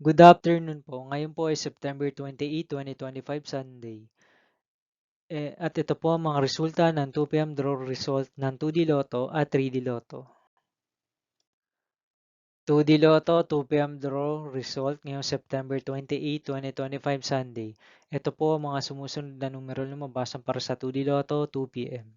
Good afternoon po. Ngayon po ay September 28, 2025, Sunday. At ito po ang mga resulta ng 2 p.m. draw result ng 2D Lotto at 3D Lotto. 2D Lotto, 2 p.m. draw result ngayong September 28, 2025, Sunday. Ito po ang mga sumusunod na numero lumabasan para sa 2D Lotto, 2 p.m.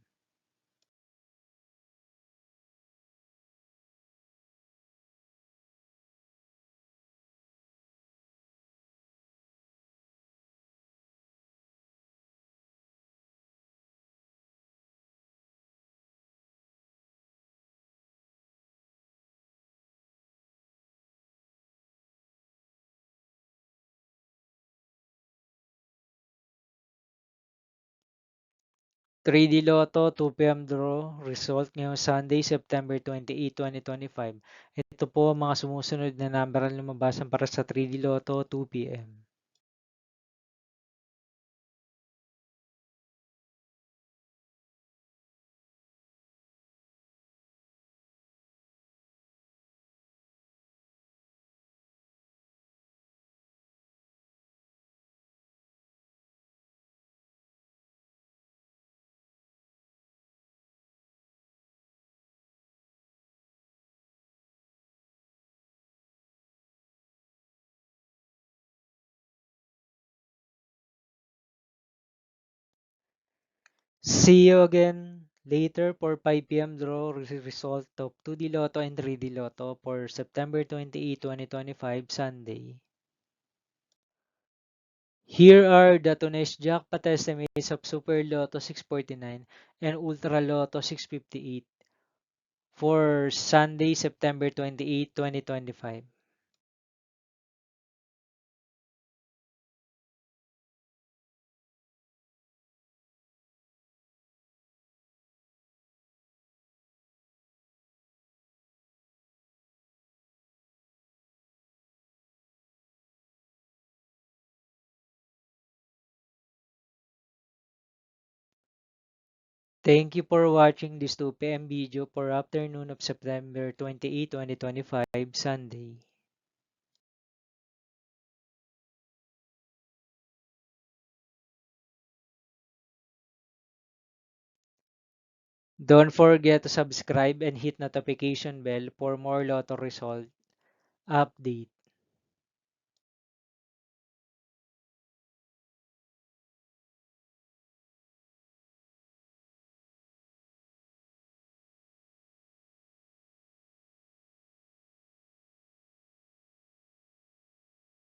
3D Lotto, 2 p.m. draw result ngayong Sunday, September 28, 2025. Ito po ang mga sumusunod na number na lumabasan para sa 3D Lotto, 2 p.m. See you again later for 5 p.m. draw result of 2D Lotto and 3D Lotto for September 28, 2025, Sunday. Here are the today's jackpot estimates of Super Lotto 649 and Ultra Lotto 658 for Sunday, September 28, 2025. Thank you for watching this 2 p.m. video for afternoon of September 28, 2025, Sunday. Don't forget to subscribe and hit notification bell for more Lotto result update.